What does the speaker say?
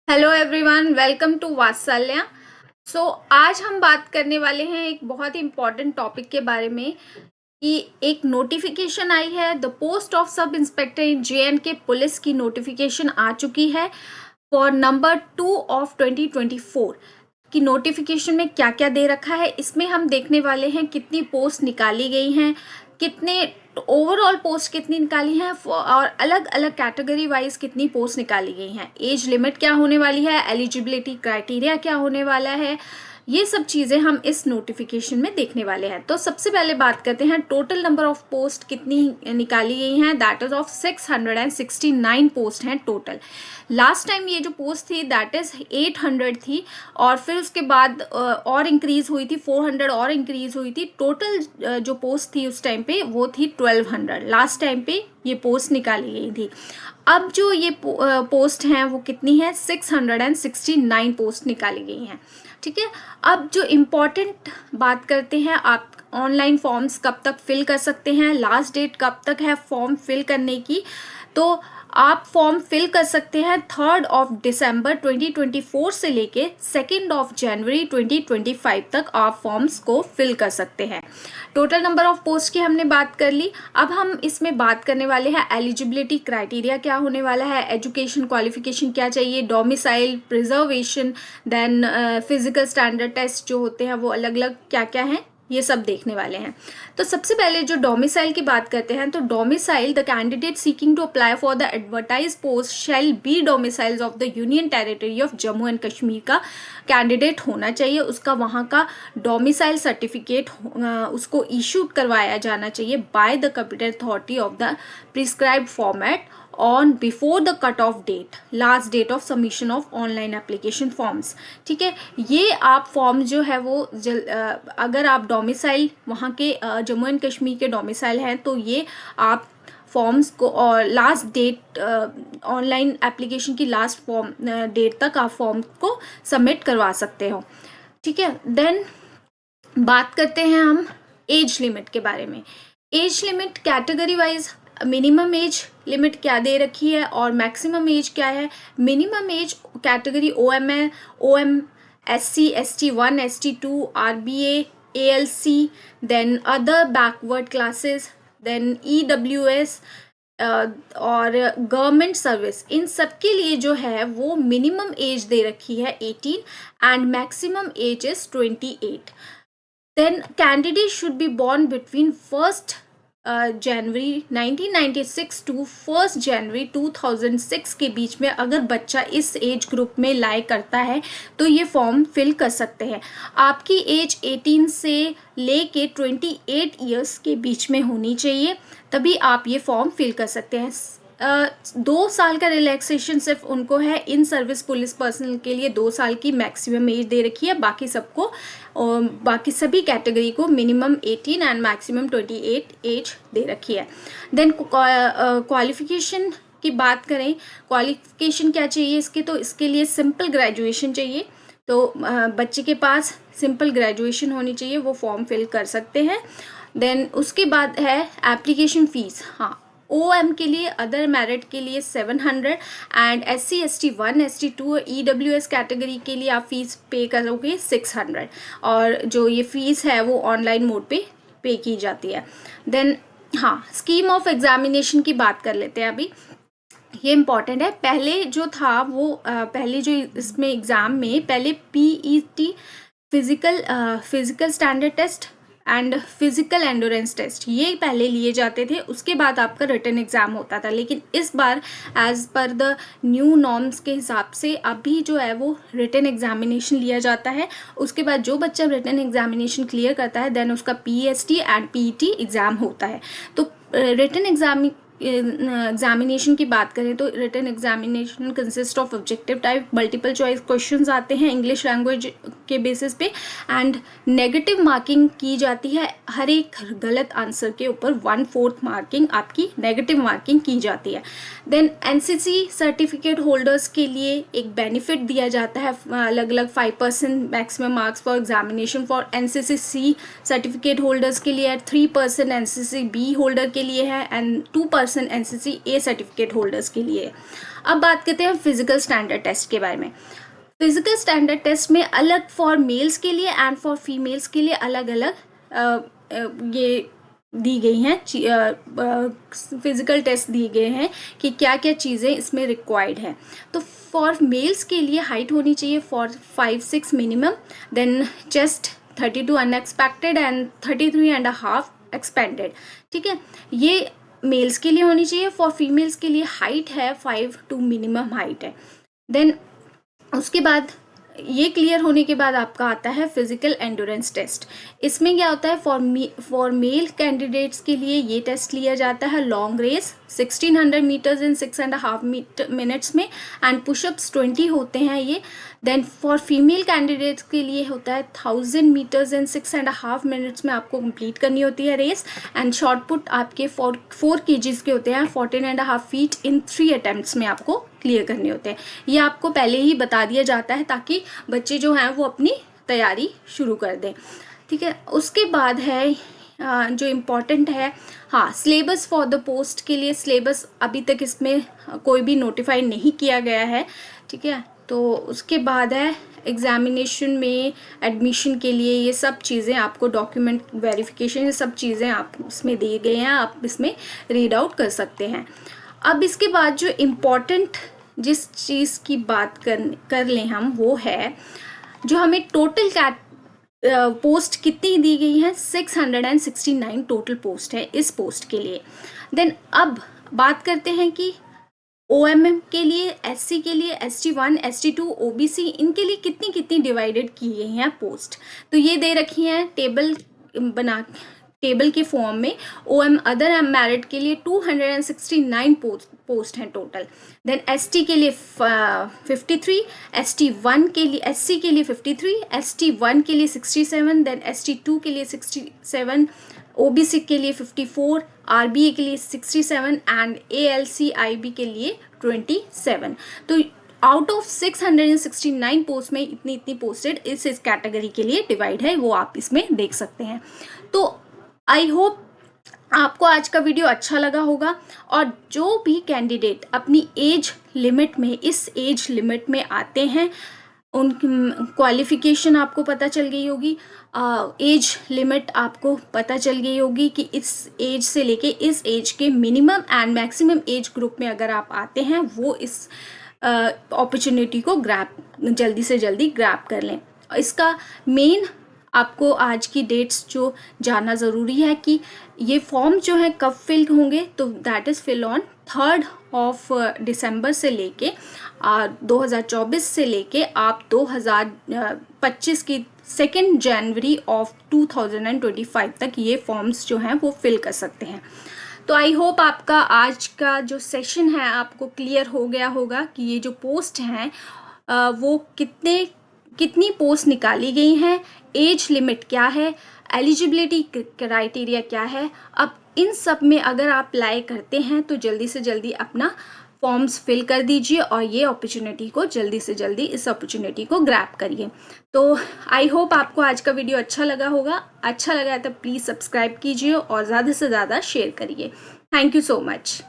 Hello everyone, welcome to वात्सल्य। आज हम बात करने वाले हैं एक बहुत ही इम्पॉर्टेंट टॉपिक के बारे में कि एक नोटिफिकेशन आई है। The post of sub inspector in JNK police की नोटिफिकेशन आ चुकी है फॉर नंबर 2 ऑफ 2024 की। नोटिफिकेशन में क्या क्या दे रखा है इसमें हम देखने वाले हैं। कितनी पोस्ट निकाली गई हैं, कितने ओवरऑल पोस्ट कितनी निकाली हैं और अलग अलग कैटेगरी वाइज कितनी पोस्ट निकाली गई हैं। एज लिमिट क्या होने वाली है, एलिजिबिलिटी क्राइटेरिया क्या होने वाला है, ये सब चीज़ें हम इस नोटिफिकेशन में देखने वाले हैं। तो सबसे पहले बात करते हैं टोटल नंबर ऑफ पोस्ट कितनी निकाली गई हैं। दैट इज ऑफ 669 पोस्ट हैं टोटल। लास्ट टाइम ये जो पोस्ट थी दैट इज 800 थी और फिर उसके बाद और इंक्रीज हुई थी, 400 और इंक्रीज हुई थी। टोटल जो पोस्ट थी उस टाइम पे वो थी 1200। लास्ट टाइम पे ये पोस्ट निकाली गई थी। अब जो ये पोस्ट हैं वो कितनी है, 669 पोस्ट निकाली गई हैं। ठीक है, अब जो इम्पॉर्टेंट बात करते हैं, आप ऑनलाइन फॉर्म्स कब तक फिल कर सकते हैं, लास्ट डेट कब तक है फॉर्म फिल करने की। तो आप फॉर्म फिल कर सकते हैं 3 दिसंबर 2024 से लेके 2 जनवरी 2025 तक आप फॉर्म्स को फिल कर सकते हैं। टोटल नंबर ऑफ पोस्ट की हमने बात कर ली। अब हम इसमें बात करने वाले हैं एलिजिबिलिटी क्राइटेरिया क्या होने वाला है, एजुकेशन क्वालिफिकेशन क्या चाहिए, domicile, preservation, then physical standard test जो होते हैं वो अलग अलग क्या क्या हैं, ये सब देखने वाले हैं। तो सबसे पहले जो डोमिसाइल की बात करते हैं, तो domicile the candidate seeking to apply for the advertise post shall be domiciles of the union territory of Jammu and Kashmir का कैंडिडेट होना चाहिए। उसका वहाँ का डोमिसाइल सर्टिफिकेट उसको इशूड करवाया जाना चाहिए by the capital authority of the prescribed format on before the cut off date, last date of submission of online application forms. ठीक है, ये आप फॉर्म जो है वो अगर आप डोमिसाइल वहाँ के जम्मू एंड कश्मीर के डोमिसाइल हैं तो ये आप फॉर्म्स को और लास्ट डेट ऑनलाइन एप्लीकेशन की लास्ट फॉर्म डेट तक आप फॉर्म को सबमिट करवा सकते हो। ठीक है, देन बात करते हैं हम एज लिमिट के बारे में। Age limit category wise minimum age limit क्या दे रखी है और मैक्सिमम एज क्या है। मिनिमम एज कैटेगरी OM है, OM SC ST1 ST2 RBA ALC, then other backward classes, then EWS और गवर्नमेंट सर्विस, इन सब के लिए जो है वो मिनिमम एज दे रखी है 18 and maximum age is 28। Then candidate should be born between 1st January 1996 to 1st January 2006 के बीच में अगर बच्चा इस एज ग्रुप में लाई करता है तो ये फॉर्म फिल कर सकते हैं। आपकी एज 18 से लेके 28 ईयर्स के बीच में होनी चाहिए, तभी आप ये फॉर्म फिल कर सकते हैं। 2 साल का रिलैक्सेशन सिर्फ उनको है। इन सर्विस पुलिस पर्सनल के लिए 2 साल की मैक्सिमम एज दे रखी है, बाकी सबको बाकी सभी कैटेगरी को मिनिमम 18 एंड मैक्सिमम 28 एज दे रखी है। देन क्वालिफिकेशन की बात करें, क्वालिफिकेशन क्या चाहिए इसके, तो इसके लिए सिंपल ग्रेजुएशन चाहिए। तो बच्चे के पास सिंपल ग्रेजुएशन होनी चाहिए, वो फॉर्म फिल कर सकते हैं। देन उसके बाद है एप्लीकेशन फ़ीस। हाँ, OM के लिए, अदर मेरिट के लिए 700 and SC ST1 ST2 EWS category के लिए आप फीस पे करोगे 600 और जो ये फीस है वो ऑनलाइन मोड पे की जाती है। देन हाँ, स्कीम ऑफ एग्जामिनेशन की बात कर लेते हैं अभी, ये इम्पॉर्टेंट है। पहले जो था वो पहले जो इसमें एग्ज़ाम में पहले PET physical standard test and physical endurance test ये पहले लिए जाते थे, उसके बाद आपका रिटन एग्ज़ाम होता था। लेकिन इस बार एज़ पर द न्यू नॉर्म्स के हिसाब से अभी जो है वो रिटन एग्जामिनेशन लिया जाता है। उसके बाद जो बच्चा रिटन एग्जामिनेशन क्लियर करता है देन उसका PST एंड PET एग्ज़ाम होता है। तो रिटन एग्जामिनेशन की बात करें तो written examination consist of objective type multiple choice questions आते हैं इंग्लिश लैंग्वेज के बेसिस पे एंड नेगेटिव मार्किंग की जाती है। हर एक गलत आंसर के ऊपर 1/4 मार्किंग आपकी नेगेटिव मार्किंग की जाती है। देन NCC सर्टिफिकेट होल्डर्स के लिए एक बेनिफिट दिया जाता है, अलग अलग 5% maximum marks for examination for NCC C certificate holders के लिए है, 3% NCC B होल्डर के लिए है and 2% person NCC A certificate holders के लिए। अब बात करते हैं फिजिकल स्टैंडर्ड टेस्ट के बारे में। फिजिकल स्टैंडर्ड टेस्ट में अलग फॉर मेल्स के लिए एंड फॉर फीमेल्स के लिए अलग अलग ये दी गई हैं फिजिकल टेस्ट दिए गए हैं कि क्या क्या चीज़ें इसमें रिक्वायर्ड है। तो फॉर मेल्स के लिए हाइट होनी चाहिए 5'6" minimum, then chest 32 unexpected and 33.5 expanded. ठीक है, ये मेल्स के लिए होनी चाहिए। फॉर फीमेल्स के लिए हाइट है 5'2" मिनिमम हाइट है। देन उसके बाद ये क्लियर होने के बाद आपका आता है फिजिकल एंड्योरेंस टेस्ट। इसमें क्या होता है, फॉर मेल कैंडिडेट्स के लिए ये टेस्ट लिया जाता है long race 1600 metres in 6.5 minutes में एंड पुशअप्स 20 होते हैं ये। देन फॉर फीमेल कैंडिडेट्स के लिए होता है 1000 मीटर्स इन 6.5 मिनट्स में आपको कंप्लीट करनी होती है रेस एंड शॉर्ट पुट आपके 4 kgs के होते हैं 14.5 फीट इन 3 अटेम्प्ट्स में आपको क्लियर करने होते हैं। ये आपको पहले ही बता दिया जाता है ताकि बच्चे जो हैं वो अपनी तैयारी शुरू कर दें। ठीक है, उसके बाद है जो इम्पॉर्टेंट है, हाँ, सिलेबस फॉर द पोस्ट के लिए सिलेबस अभी तक इसमें कोई भी नोटिफाई नहीं किया गया है। ठीक है, तो उसके बाद है एग्जामिनेशन में एडमिशन के लिए ये सब चीज़ें आपको डॉक्यूमेंट वेरिफिकेशन, ये सब चीज़ें आप इसमें दिए गए हैं, आप इसमें रीड आउट कर सकते हैं। अब इसके बाद जो इम्पॉर्टेंट जिस चीज़ की बात कर लें हम, वो है जो हमें टोटल पोस्ट कितनी दी गई है, 669 टोटल पोस्ट है इस पोस्ट के लिए। देन अब बात करते हैं कि OMM के लिए, SC के लिए, ST1, ST2, OBC इनके लिए कितनी कितनी डिवाइडेड की गई हैं पोस्ट। तो ये दे रखी हैं टेबल के फॉर्म में। अदर अनमैरिड के लिए 269 पोस्ट हैं टोटल। देन ST के लिए 53, ST1 के लिए, SC के लिए 53, ST1 के लिए 67, देन ST2 के लिए 67, OBC के लिए 54, RBA के लिए 67 एंड ALCIB के लिए 27। तो आउट ऑफ 669 पोस्ट में इतनी पोस्टेड इस कैटेगरी के लिए डिवाइड है, वो आप इसमें देख सकते हैं। तो आई होप आपको आज का वीडियो अच्छा लगा होगा और जो भी कैंडिडेट अपनी एज लिमिट में, इस एज लिमिट में आते हैं, उनकी क्वालिफ़िकेशन आपको पता चल गई होगी, एज लिमिट आपको पता चल गई होगी कि इस एज से लेके इस एज के minimum and maximum age group में अगर आप आते हैं वो इस अपॉर्चुनिटी को जल्दी से जल्दी ग्रैब कर लें। इसका मेन आपको आज की डेट्स जो जानना ज़रूरी है कि ये फॉर्म जो है कब फिल होंगे, तो दैट इज़ फिल ऑन 3 दिसंबर से लेके 2024 से लेके आप 2025 की 2 जनवरी ऑफ 2025 तक ये फॉर्म्स जो हैं वो फिल कर सकते हैं। तो आई होप आपका आज का जो सेशन है आपको क्लियर हो गया होगा कि ये जो पोस्ट हैं वो कितनी पोस्ट निकाली गई हैं, एज लिमिट क्या है, एलिजिबिलिटी क्राइटेरिया क्या है। अब इन सब में अगर आप अप्लाई करते हैं तो जल्दी से जल्दी अपना फॉर्म्स फिल कर दीजिए और ये अपॉर्चुनिटी को जल्दी से जल्दी इस अपॉर्चुनिटी को ग्रैब करिए। तो आई होप आपको आज का वीडियो अच्छा लगा होगा। अच्छा लगा तो प्लीज़ सब्सक्राइब कीजिए और ज़्यादा से ज़्यादा शेयर करिए। Thank you so much.